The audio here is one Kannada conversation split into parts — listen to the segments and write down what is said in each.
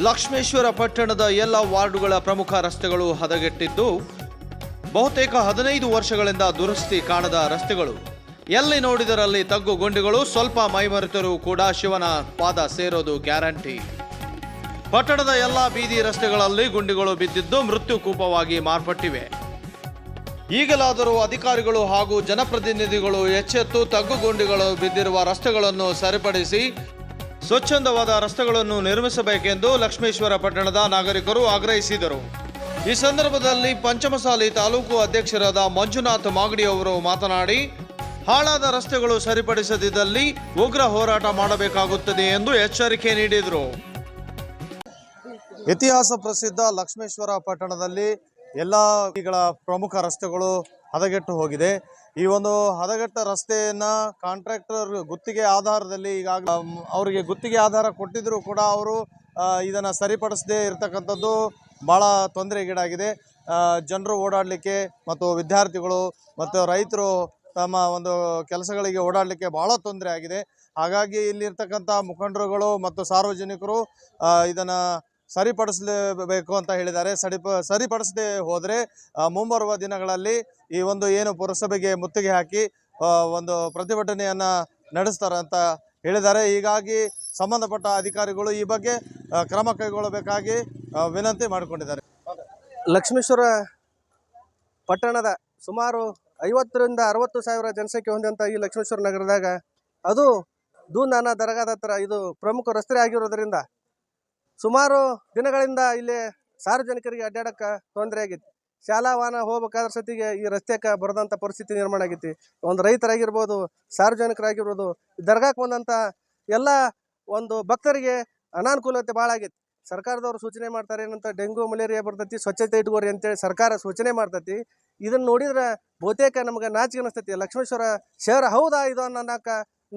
ಲಕ್ಷ್ಮೇಶ್ವರ ಪಟ್ಟಣದ ಎಲ್ಲ ವಾರ್ಡುಗಳ ಪ್ರಮುಖ ರಸ್ತೆಗಳು ಹದಗೆಟ್ಟಿದ್ದು, ಬಹುತೇಕ 15 ವರ್ಷಗಳಿಂದ ದುರಸ್ತಿ ಕಾಣದ ರಸ್ತೆಗಳು. ಎಲ್ಲಿ ನೋಡಿದರಲ್ಲಿ ತಗ್ಗು ಗುಂಡಿಗಳು. ಸ್ವಲ್ಪ ಮೈಮರೆತರೂ ಕೂಡ ಶಿವನ ಪಾದ ಸೇರೋದು ಗ್ಯಾರಂಟಿ. ಪಟ್ಟಣದ ಎಲ್ಲ ಬೀದಿ ರಸ್ತೆಗಳಲ್ಲಿ ಗುಂಡಿಗಳು ಬಿದ್ದಿದ್ದು ಮೃತ್ಯು ಕೂಪವಾಗಿ ಮಾರ್ಪಟ್ಟಿವೆ. ಈಗಲಾದರೂ ಅಧಿಕಾರಿಗಳು ಹಾಗೂ ಜನಪ್ರತಿನಿಧಿಗಳು ಎಚ್ಚೆತ್ತು ತಗ್ಗು ಗುಂಡಿಗಳು ಬಿದ್ದಿರುವ ರಸ್ತೆಗಳನ್ನು ಸರಿಪಡಿಸಿ ಸ್ವಚ್ಛಂದವಾದ ರಸ್ತೆಗಳನ್ನು ನಿರ್ಮಿಸಬೇಕೆಂದು ಲಕ್ಷ್ಮೇಶ್ವರ ಪಟ್ಟಣದ ನಾಗರಿಕರು ಆಗ್ರಹಿಸಿದರು. ಈ ಸಂದರ್ಭದಲ್ಲಿ ಪಂಚಮಸಾಲಿ ತಾಲೂಕು ಅಧ್ಯಕ್ಷರಾದ ಮಂಜುನಾಥ್ ಮಾಗಡಿ ಅವರು ಮಾತನಾಡಿ, ಹಾಳಾದ ರಸ್ತೆಗಳು ಸರಿಪಡಿಸದಿದ್ದಲ್ಲಿ ಉಗ್ರ ಹೋರಾಟ ಮಾಡಬೇಕಾಗುತ್ತದೆ ಎಂದು ಎಚ್ಚರಿಕೆ ನೀಡಿದರು. ಇತಿಹಾಸ ಪ್ರಸಿದ್ಧ ಲಕ್ಷ್ಮೇಶ್ವರ ಪಟ್ಟಣದಲ್ಲಿ ಎಲ್ಲ ಪ್ರಮುಖ ರಸ್ತೆಗಳು ಹದಗೆಟ್ಟು ಹೋಗಿದೆ. ಈ ಒಂದು ಹದಗೆಟ್ಟ ರಸ್ತೆಯನ್ನ ಕಾಂಟ್ರಾಕ್ಟರ್ ಗುತ್ತಿಗೆ ಆಧಾರದಲ್ಲಿ ಈಗಾಗಲೇ ಅವರಿಗೆ ಗುತ್ತಿಗೆ ಆಧಾರ ಕೊಟ್ಟಿದ್ರು ಕೂಡ ಅವರು ಇದನ್ನು ಸರಿಪಡಿಸದೇ ಇರತಕ್ಕಂಥದ್ದು ಭಾಳ ತೊಂದರೆಗೀಡಾಗಿದೆ. ಜನರು ಓಡಾಡಲಿಕ್ಕೆ ಮತ್ತು ವಿದ್ಯಾರ್ಥಿಗಳು ಮತ್ತು ರೈತರು ತಮ್ಮ ಒಂದು ಕೆಲಸಗಳಿಗೆ ಓಡಾಡಲಿಕ್ಕೆ ಭಾಳ ತೊಂದರೆ ಆಗಿದೆ. ಹಾಗಾಗಿ ಇಲ್ಲಿರ್ತಕ್ಕಂಥ ಮುಖಂಡರುಗಳು ಮತ್ತು ಸಾರ್ವಜನಿಕರು ಇದನ್ನು ಸರಿಪಡಿಸಲೇಬೇಕು ಅಂತ ಹೇಳಿದ್ದಾರೆ. ಸರಿಪಡಿಸದೆ ಹೋದರೆ ಮುಂಬರುವ ದಿನಗಳಲ್ಲಿ ಈ ಒಂದು ಏನು ಪುರಸಭೆಗೆ ಮುತ್ತಿಗೆ ಹಾಕಿ ಒಂದು ಪ್ರತಿಭಟನೆಯನ್ನು ನಡೆಸ್ತಾರೆ ಅಂತ ಹೇಳಿದ್ದಾರೆ. ಹೀಗಾಗಿ ಸಂಬಂಧಪಟ್ಟ ಅಧಿಕಾರಿಗಳು ಈ ಬಗ್ಗೆ ಕ್ರಮ ಕೈಗೊಳ್ಳಬೇಕಾಗಿ ವಿನಂತಿ ಮಾಡಿಕೊಂಡಿದ್ದಾರೆ. ಲಕ್ಷ್ಮೇಶ್ವರ ಪಟ್ಟಣದ ಸುಮಾರು 50ರಿಂದ 60 ಸಾವಿರ ಜನಸಂಖ್ಯೆ ಹೊಂದಿದಂಥ ಈ ಲಕ್ಷ್ಮೇಶ್ವರ ನಗರದಾಗ ಅದು ದೂನಾನ ದರ್ಗಾದ ಹತ್ರ ಇದು ಪ್ರಮುಖ ರಸ್ತೆ ಆಗಿರೋದ್ರಿಂದ ಸುಮಾರು ದಿನಗಳಿಂದ ಇಲ್ಲಿ ಸಾರ್ವಜನಿಕರಿಗೆ ಅಡ್ಡಾಡಕ್ಕೆ ತೊಂದರೆ ಆಗೈತಿ. ಶಾಲಾ ವಾಹನ ಹೋಗ್ಬೇಕಾದ್ರ ಸತಿಗೆ ಈ ರಸ್ತೆಗೆ ಬರದಂಥ ಪರಿಸ್ಥಿತಿ ನಿರ್ಮಾಣ ಆಗೈತಿ. ಒಂದು ರೈತರಾಗಿರ್ಬೋದು, ಸಾರ್ವಜನಿಕರಾಗಿರ್ಬೋದು, ದರ್ಗಾಕ್ಕೆ ಬಂದಂಥ ಎಲ್ಲ ಒಂದು ಭಕ್ತರಿಗೆ ಅನಾನುಕೂಲತೆ ಭಾಳ ಆಗೈತಿ. ಸರ್ಕಾರದವರು ಸೂಚನೆ ಮಾಡ್ತಾರೆ ಏನಂತ ಡೆಂಗು ಮಲೇರಿಯಾ ಬರ್ತೈತಿ, ಸ್ವಚ್ಛತೆ ಇಟ್ಕೋರಿ ಅಂತೇಳಿ ಸರ್ಕಾರ ಸೂಚನೆ ಮಾಡ್ತೈತಿ. ಇದನ್ನು ನೋಡಿದ್ರೆ ಬಹುತೇಕ ನಮ್ಗೆ ನಾಚಿಕೆ ಅನಿಸ್ತೈತಿ. ಲಕ್ಷ್ಮೇಶ್ವರ ಶಹರ ಹೌದಾ ಇದು ಅನ್ನೋಕ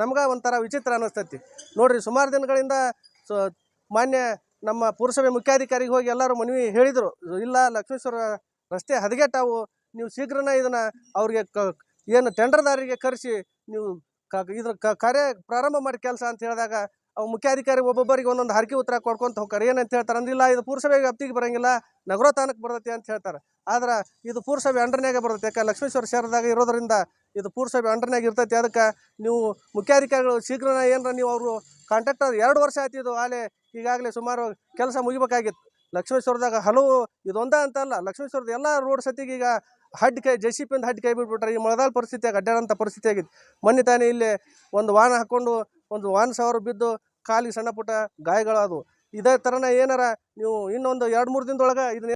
ನಮ್ಗೆ ಒಂಥರ ವಿಚಿತ್ರ ಅನ್ನಿಸ್ತೈತಿ. ನೋಡ್ರಿ, ಸುಮಾರು ದಿನಗಳಿಂದ ಮಾನ್ಯ ನಮ್ಮ ಪುರಸಭೆ ಮುಖ್ಯಾಧಿಕಾರಿಗೆ ಹೋಗಿ ಎಲ್ಲರೂ ಮನವಿ ಹೇಳಿದರು, ಇಲ್ಲ ಲಕ್ಷ್ಮೇಶ್ವರ ರಸ್ತೆ ಹದಗೆಟ್ಟಾವು, ನೀವು ಶೀಘ್ರನೇ ಇದನ್ನು ಅವ್ರಿಗೆ ಏನು ಟೆಂಡರ್ದಾರರಿಗೆ ಕರೆಸಿ ನೀವು ಇದ್ರ ಕಾರ್ಯ ಪ್ರಾರಂಭ ಮಾಡಿ ಕೆಲಸ ಅಂತ ಹೇಳಿದಾಗ ಅವು ಮುಖ್ಯಾಧಿಕಾರಿ ಒಬ್ಬೊಬ್ಬರಿಗೆ ಒಂದೊಂದು ಹರಕೆ ಉತ್ತರ ಕೊಡ್ಕೊಂತ ಹೋಗ್ತಾರೆ. ಏನಂತ ಹೇಳ್ತಾರೆ ಅಂದಿಲ್ಲ, ಇದು ಪುರಸಭೆಗೆ ವ್ಯಾಪ್ತಿಗೆ ಬರೋಂಗಿಲ್ಲ, ನಗರೋತ್ಥಾನಕ್ಕೆ ಬರ್ತೈತಿ ಅಂತ ಹೇಳ್ತಾರೆ. ಆದ್ರೆ ಇದು ಪುರಸಭೆ ಅಂಡರ್ನಾಗೆ ಬರ್ತೈತೆ. ಯಾಕೆ ಲಕ್ಷ್ಮೇಶ್ವರ ಶಹರದಾಗ ಇರೋದ್ರಿಂದ ಇದು ಪುರಸಭೆ ಅಂಡರ್ನಾಗ ಇರ್ತೈತಿ. ಅದಕ್ಕೆ ನೀವು ಮುಖ್ಯಾಧಿಕಾರಿಗಳು ಶೀಘ್ರನೇ ಏನರ ನೀವು ಅವರು ಕಾಂಟ್ರಾಕ್ಟರ್ 2 ವರ್ಷ ಆಯ್ತಿದ್ದು ಆಲೆ ಈಗಾಗಲೇ ಸುಮಾರು ಕೆಲಸ ಮುಗಿಬೇಕಾಗಿತ್ತು. ಲಕ್ಷ್ಮೇಶ್ವರದಾಗ ಹಲವು ಇದೊಂದ ಅಂತಲ್ಲ, ಲಕ್ಷ್ಮೇಶ್ವರದ ಎಲ್ಲ ರೋಡ್ ಸತಿಗೆ ಈಗ JCP ಹಡ್ಡಿ ಕೈ ಬಿಟ್ಬಿಟ್ರೆ ಈ ಮಳೆಗಾಲ ಪರಿಸ್ಥಿತಿಯಾಗ ಅಡ್ಡಾಡೋಂಥ ಪರಿಸ್ಥಿತಿ ಆಗಿತ್ತು. ಮೊನ್ನೆ ತಾನೇ ಇಲ್ಲಿ ಒಂದು ವಾಹನ ಹಾಕ್ಕೊಂಡು ಒಂದು ವಾಹನ ಸವಾರು ಬಿದ್ದು ಕಾಲಿಗೆ ಸಣ್ಣ ಪುಟ್ಟ ಗಾಯಗಳಾದವು. ಇದೇ ಥರನೇ ಏನಾರ ನೀವು ಇನ್ನೊಂದು 2-3 ದಿನದೊಳಗೆ ಇದನ್ನ